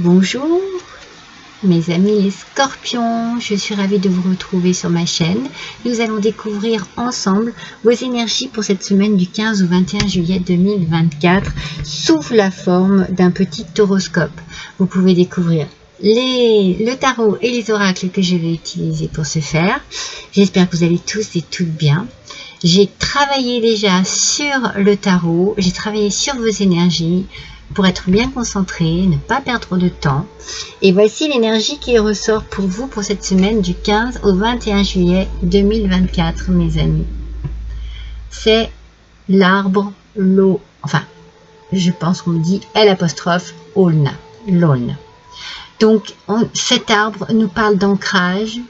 Bonjour mes amis les scorpions, je suis ravie de vous retrouver sur ma chaîne. Nous allons découvrir ensemble vos énergies pour cette semaine du 15 au 21 juillet 2024 sous la forme d'un petit horoscope. Vous pouvez découvrir le tarot et les oracles que je vais utiliser pour ce faire. J'espère que vous allez tous et toutes bien. J'ai travaillé déjà sur le tarot, j'ai travaillé sur vos énergies pour être bien concentré, ne pas perdre de temps. Et voici l'énergie qui ressort pour vous pour cette semaine du 15 au 21 juillet 2024, mes amis. C'est l'arbre, l'eau, enfin, je pense qu'on dit L', l'aulne. Donc, cet arbre nous parle d'ancrage,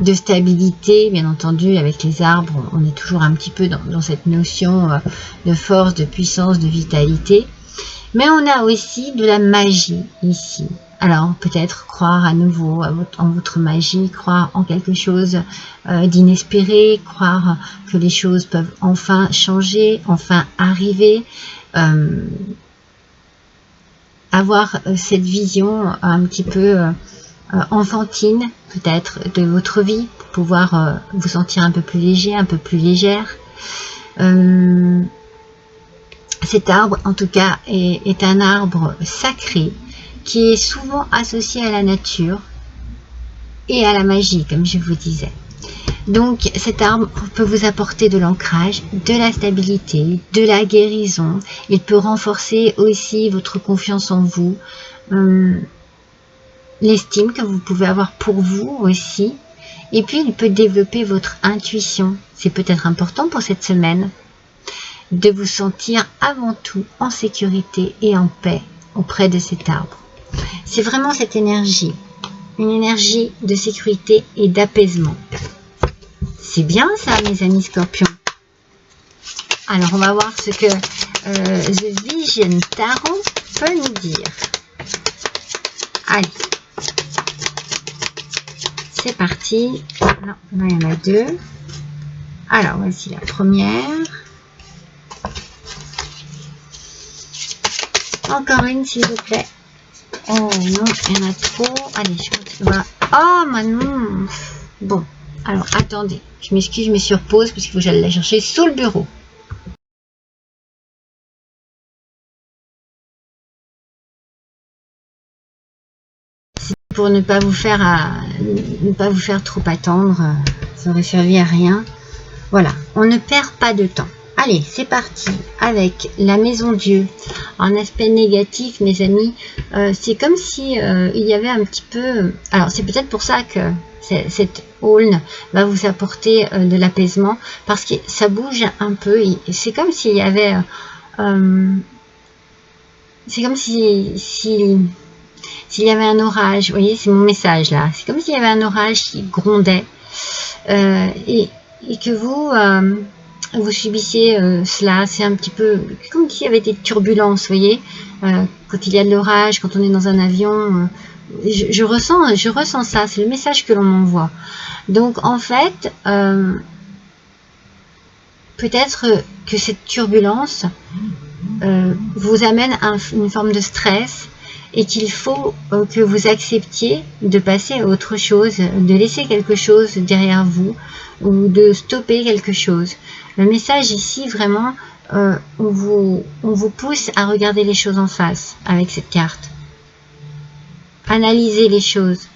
de stabilité, bien entendu. Avec les arbres, on est toujours un petit peu dans cette notion de force, de puissance, de vitalité. Mais on a aussi de la magie ici. Alors, peut-être croire à nouveau en votre magie, croire en quelque chose d'inespéré, croire que les choses peuvent enfin changer, enfin arriver. Avoir cette vision un petit peu enfantine, peut-être, de votre vie, pour pouvoir vous sentir un peu plus léger, un peu plus légère. Cet arbre, en tout cas, est un arbre sacré qui est souvent associé à la nature et à la magie, comme je vous disais. Donc, cet arbre peut vous apporter de l'ancrage, de la stabilité, de la guérison. Il peut renforcer aussi votre confiance en vous, l'estime que vous pouvez avoir pour vous aussi. Et puis, il peut développer votre intuition. C'est peut-être important pour cette semaine de vous sentir avant tout en sécurité et en paix auprès de cet arbre. C'est vraiment cette énergie, une énergie de sécurité et d'apaisement. C'est bien ça, mes amis scorpions. Alors, on va voir ce que The Vision Tarot peut nous dire. Allez. C'est parti. Non, là, il y en a deux. Alors, voici la première. Encore une, s'il vous plaît. Oh non, il y en a trop. Allez, je continue. Oh, Manon. Bon, alors, attendez. Je m'excuse, je me suis sur pause parce qu'il faut que j'aille la chercher sous le bureau. Pour ne pas vous faire trop attendre, ça aurait servi à rien. Voilà, on ne perd pas de temps. Allez, c'est parti avec la maison Dieu. En aspect négatif, mes amis, c'est comme si il y avait un petit peu... Alors, c'est peut-être pour ça que cette aulne va vous apporter de l'apaisement, parce que ça bouge un peu. C'est comme s'il y avait... c'est comme s'il y avait un orage. Vous voyez, c'est mon message là. C'est comme s'il y avait un orage qui grondait. Et que vous subissiez cela. C'est un petit peu comme s'il y avait des turbulences, vous voyez, quand il y a de l'orage, quand on est dans un avion, je ressens ça, c'est le message que l'on m'envoie. Donc en fait, peut-être que cette turbulence vous amène à une forme de stress, et qu'il faut que vous acceptiez de passer à autre chose, de laisser quelque chose derrière vous, ou de stopper quelque chose. Le message ici, vraiment, on vous pousse à regarder les choses en face avec cette carte. Analyser les choses.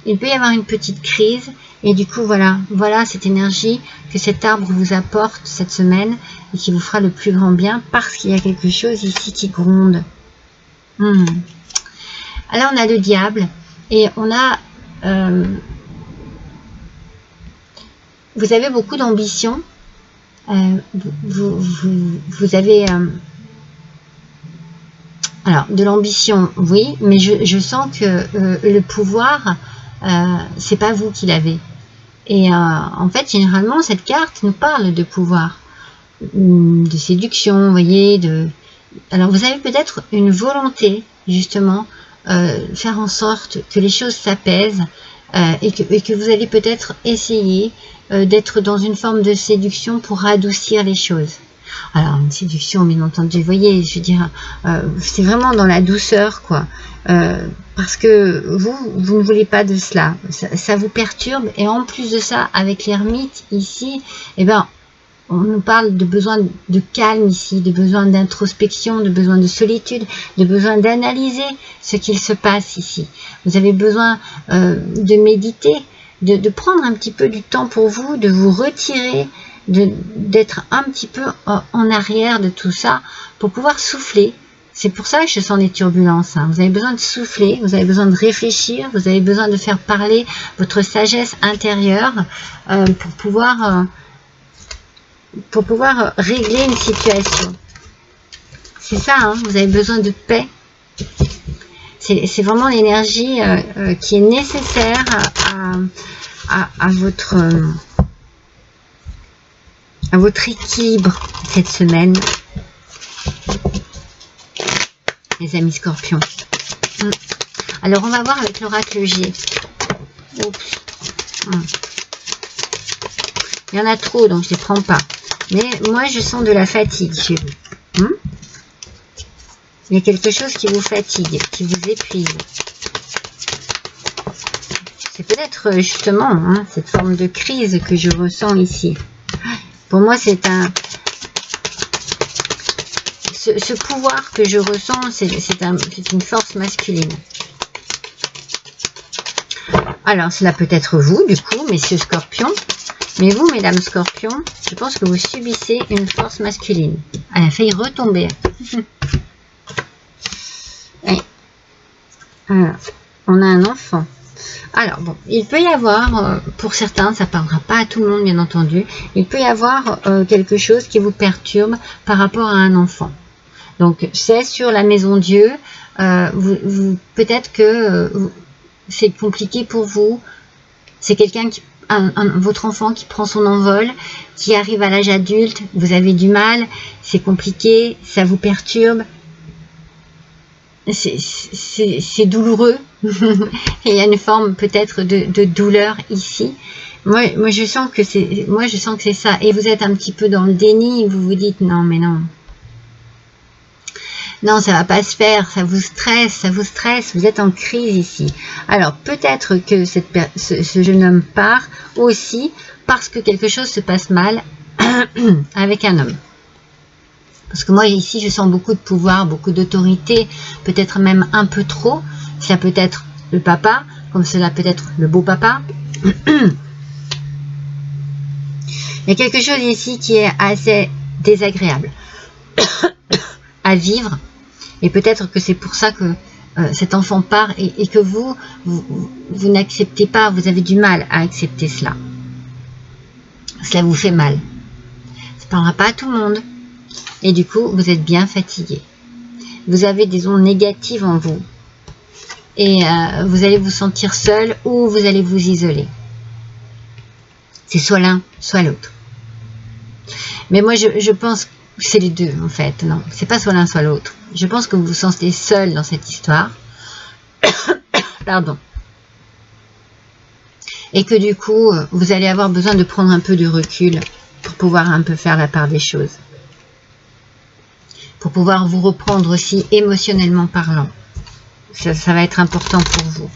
Il peut y avoir une petite crise, et du coup, voilà cette énergie que cet arbre vous apporte cette semaine, et qui vous fera le plus grand bien, parce qu'il y a quelque chose ici qui gronde. Alors on a le diable, et on a vous avez beaucoup d'ambition, vous avez alors de l'ambition, oui, mais je sens que le pouvoir, c'est pas vous qui l'avez. Et en fait, généralement, cette carte nous parle de pouvoir, de séduction, vous voyez, alors vous avez peut-être une volonté, justement, faire en sorte que les choses s'apaisent, et que vous allez peut-être essayer d'être dans une forme de séduction pour adoucir les choses. Alors, une séduction, bien entendu, vous voyez, je veux dire, c'est vraiment dans la douceur, quoi. Parce que vous ne voulez pas de cela. Ça vous perturbe. Et en plus de ça, avec l'ermite, ici, eh ben, on nous parle de besoin de calme ici, de besoin d'introspection, de besoin de solitude, de besoin d'analyser ce qu'il se passe ici. Vous avez besoin de méditer, de prendre un petit peu du temps pour vous, de vous retirer, d'être un petit peu en arrière de tout ça pour pouvoir souffler. C'est pour ça que je sens des turbulences. Hein. Vous avez besoin de souffler, vous avez besoin de réfléchir, vous avez besoin de faire parler votre sagesse intérieure pour pouvoir régler une situation. C'est ça, hein, vous avez besoin de paix. C'est vraiment l'énergie qui est nécessaire à votre équilibre cette semaine, les amis scorpions. Alors, on va voir avec l'oracle G. Oups. Il y en a trop, donc je ne les prends pas. Mais moi, je sens de la fatigue chez vous. Il y a quelque chose qui vous fatigue, qui vous épuise. C'est peut-être justement cette forme de crise que je ressens ici. Pour moi, c'est ce pouvoir que je ressens, c'est une force masculine. Alors, cela peut être vous, du coup, messieurs scorpions. Mais vous, mesdames scorpions, je pense que vous subissez une force masculine. Elle a failli retomber. Alors, on a un enfant. Alors, bon, il peut y avoir, pour certains, ça ne parlera pas à tout le monde, bien entendu, il peut y avoir quelque chose qui vous perturbe par rapport à un enfant. Donc, c'est sur la maison Dieu. Peut-être que c'est compliqué pour vous. C'est quelqu'un qui... votre enfant qui prend son envol, qui arrive à l'âge adulte, vous avez du mal, c'est compliqué, ça vous perturbe, c'est douloureux. Il y a une forme peut-être de douleur ici. Moi je sens que c'est ça, et vous êtes un petit peu dans le déni, vous vous dites non mais non. Non, ça va pas se faire, ça vous stresse, vous êtes en crise ici. Alors, peut-être que ce jeune homme part aussi parce que quelque chose se passe mal avec un homme. Parce que moi, ici, je sens beaucoup de pouvoir, beaucoup d'autorité, peut-être même un peu trop. Ça peut être le papa, comme cela peut être le beau papa. Il y a quelque chose ici qui est assez désagréable à vivre. Et peut-être que c'est pour ça que cet enfant part et que vous n'acceptez pas, vous avez du mal à accepter cela. Cela vous fait mal. Ça ne parlera pas à tout le monde. Et du coup, vous êtes bien fatigué. Vous avez des ondes négatives en vous. Et vous allez vous sentir seul ou vous allez vous isoler. C'est soit l'un, soit l'autre. Mais moi, je pense que c'est les deux, en fait. Non, c'est pas soit l'un, soit l'autre. Je pense que vous vous sentez seul dans cette histoire. Pardon. Et que du coup, vous allez avoir besoin de prendre un peu de recul pour pouvoir un peu faire la part des choses. Pour pouvoir vous reprendre aussi émotionnellement parlant. Ça va être important pour vous.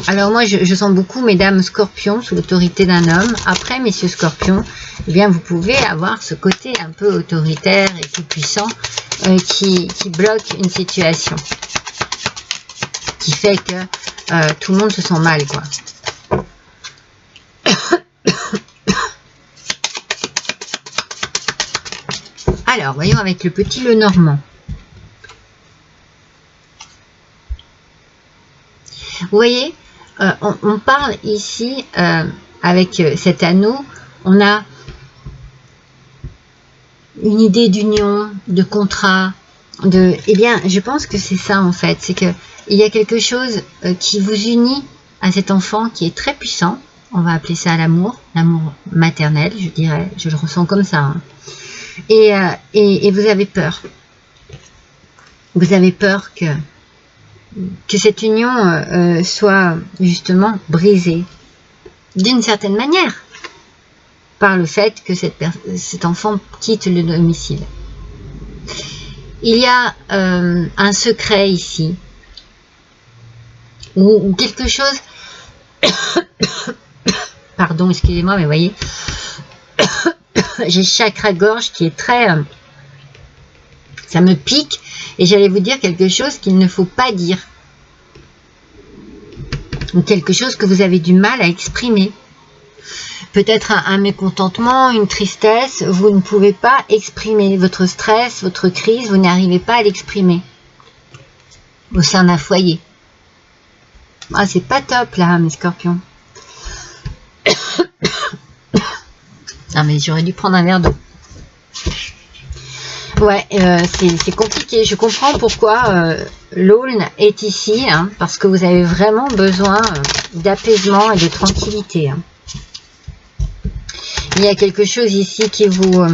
Alors moi, je sens beaucoup mesdames scorpions sous l'autorité d'un homme. Après, messieurs scorpions, eh bien, vous pouvez avoir ce côté un peu autoritaire et tout puissant qui bloque une situation. Qui fait que tout le monde se sent mal, quoi. Alors, voyons avec le petit Lenormand. Vous voyez, on parle ici, avec cet anneau, on a une idée d'union, de contrat, eh bien, je pense que c'est ça en fait, c'est que il y a quelque chose qui vous unit à cet enfant qui est très puissant, on va appeler ça l'amour maternel, je dirais, je le ressens comme ça, hein. Et vous avez peur. Vous avez peur que cette union soit justement brisée. d'une certaine manière, par le fait que cet enfant quitte le domicile. Il y a un secret ici, ou quelque chose, pardon, excusez-moi, mais voyez, j'ai le chakra-gorge qui est très, ça me pique, et j'allais vous dire quelque chose qu'il ne faut pas dire, ou quelque chose que vous avez du mal à exprimer. Peut-être un mécontentement, une tristesse, vous ne pouvez pas exprimer votre stress, votre crise, vous n'arrivez pas à l'exprimer au sein d'un foyer. Ah, c'est pas top là, mes scorpions. Ah, mais j'aurais dû prendre un verre d'eau. Ouais, c'est compliqué. Je comprends pourquoi l'Aulne est ici, hein, parce que vous avez vraiment besoin d'apaisement et de tranquillité. Hein. Il y a quelque chose ici qui vous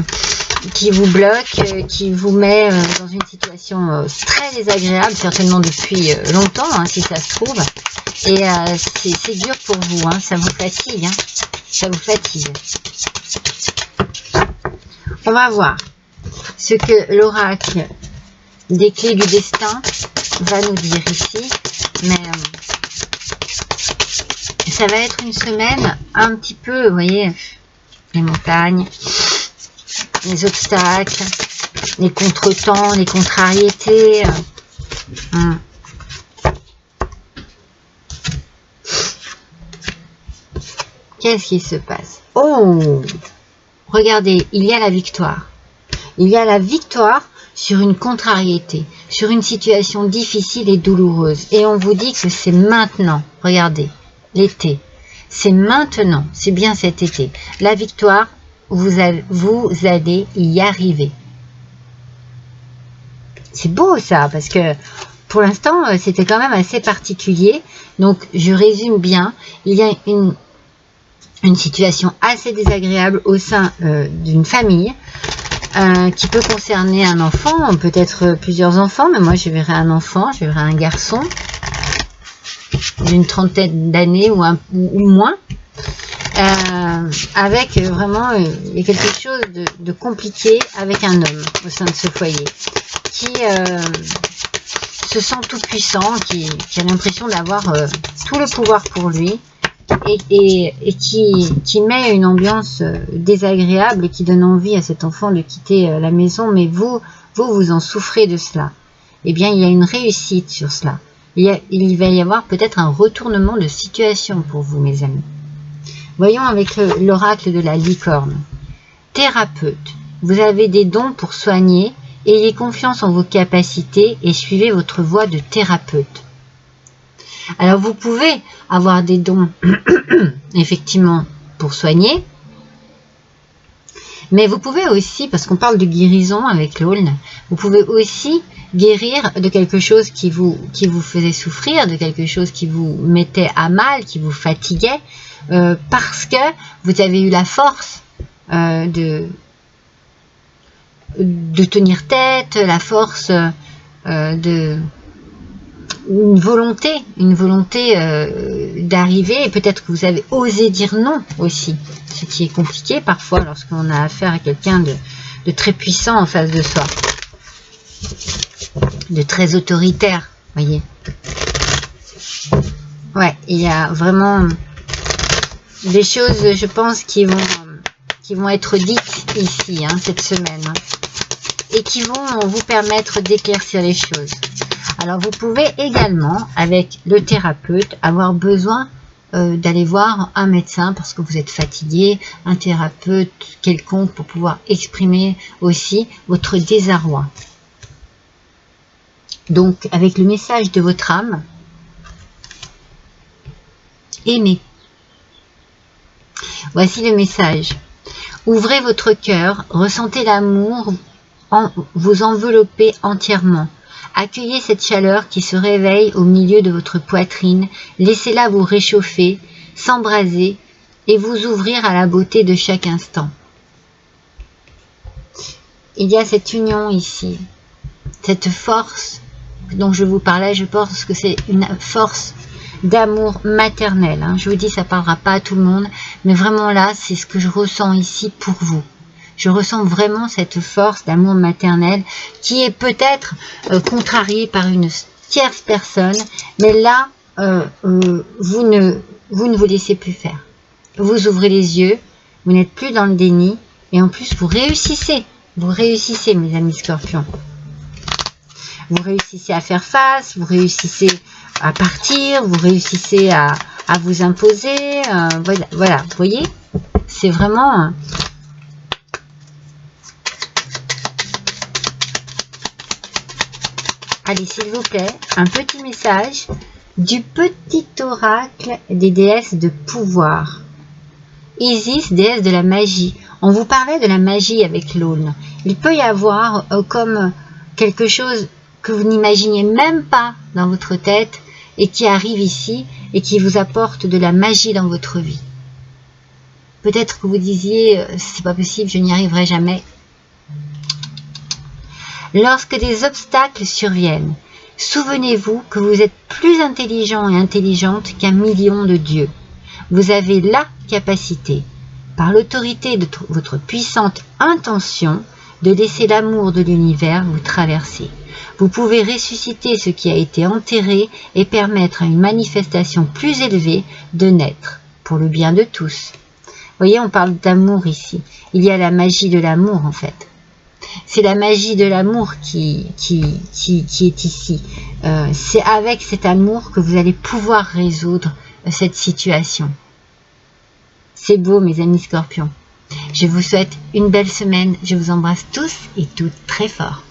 bloque, qui vous met dans une situation très désagréable, certainement depuis longtemps, hein, si ça se trouve. Et c'est dur pour vous, hein, ça vous fatigue. Hein, ça vous fatigue. On va voir ce que l'oracle des clés du destin va nous dire ici. Mais ça va être une semaine un petit peu, vous voyez, les montagnes, les obstacles, les contretemps, les contrariétés. Qu'est-ce qui se passe? Oh! Regardez, il y a la victoire. Il y a la victoire sur une contrariété, sur une situation difficile et douloureuse. Et on vous dit que c'est maintenant. Regardez, l'été. C'est maintenant, c'est bien cet été. La victoire, vous allez y arriver. C'est beau ça, parce que pour l'instant, c'était quand même assez particulier. Donc, je résume bien. Il y a une situation assez désagréable au sein d'une famille qui peut concerner un enfant, peut-être plusieurs enfants, mais moi je verrais un enfant, je verrais un garçon d'une trentaine d'années ou moins, avec vraiment il y a quelque chose de compliqué avec un homme au sein de ce foyer qui se sent tout puissant, qui a l'impression d'avoir tout le pouvoir pour lui et qui met une ambiance désagréable et qui donne envie à cet enfant de quitter la maison, mais vous en souffrez de cela. Eh bien, il y a une réussite sur cela. Il va y avoir peut-être un retournement de situation pour vous, mes amis. Voyons avec l'oracle de la licorne. Thérapeute, vous avez des dons pour soigner, ayez confiance en vos capacités et suivez votre voie de thérapeute. Alors, vous pouvez avoir des dons, effectivement, pour soigner, mais vous pouvez aussi, parce qu'on parle de guérison avec l'Aulne, vous pouvez aussi guérir de quelque chose qui vous faisait souffrir, de quelque chose qui vous mettait à mal, qui vous fatiguait, parce que vous avez eu la force de tenir tête, la force une volonté d'arriver, et peut-être que vous avez osé dire non aussi, ce qui est compliqué parfois lorsqu'on a affaire à quelqu'un de très puissant en face de soi, de très autoritaire, voyez. Ouais, il y a vraiment des choses, je pense, qui vont être dites ici, hein, cette semaine, hein, et qui vont vous permettre d'éclaircir les choses. Alors, vous pouvez également, avec le thérapeute, avoir besoin d'aller voir un médecin parce que vous êtes fatigué, un thérapeute quelconque pour pouvoir exprimer aussi votre désarroi. Donc, avec le message de votre âme, aimez. Voici le message. Ouvrez votre cœur, ressentez l'amour vous envelopper entièrement. Accueillez cette chaleur qui se réveille au milieu de votre poitrine, laissez-la vous réchauffer, s'embraser et vous ouvrir à la beauté de chaque instant. Il y a cette union ici, cette force dont je vous parlais, je pense que c'est une force d'amour maternel. Hein. Je vous dis, ça ne parlera pas à tout le monde, mais vraiment là, c'est ce que je ressens ici pour vous. Je ressens vraiment cette force d'amour maternel qui est peut-être contrariée par une tierce personne, mais là, vous ne vous laissez plus faire. Vous ouvrez les yeux, vous n'êtes plus dans le déni, et en plus, vous réussissez. Vous réussissez, mes amis scorpions. Vous réussissez à faire face, vous réussissez à partir, vous réussissez à vous imposer. Voilà, vous voyez, c'est vraiment... Allez, s'il vous plaît, un petit message du petit oracle des déesses de pouvoir. Isis, déesse de la magie. On vous parlait de la magie avec l'aulne. Il peut y avoir comme quelque chose que vous n'imaginiez même pas dans votre tête et qui arrive ici et qui vous apporte de la magie dans votre vie. Peut-être que vous disiez, c'est pas possible, je n'y arriverai jamais. Lorsque des obstacles surviennent, souvenez-vous que vous êtes plus intelligent et intelligente qu'un million de dieux. Vous avez la capacité, par l'autorité de votre puissante intention, de laisser l'amour de l'univers vous traverser. Vous pouvez ressusciter ce qui a été enterré et permettre à une manifestation plus élevée de naître, pour le bien de tous. Vous voyez, on parle d'amour ici. Il y a la magie de l'amour en fait. C'est la magie de l'amour qui est ici. C'est avec cet amour que vous allez pouvoir résoudre cette situation. C'est beau, mes amis scorpions. Je vous souhaite une belle semaine. Je vous embrasse tous et toutes très fort.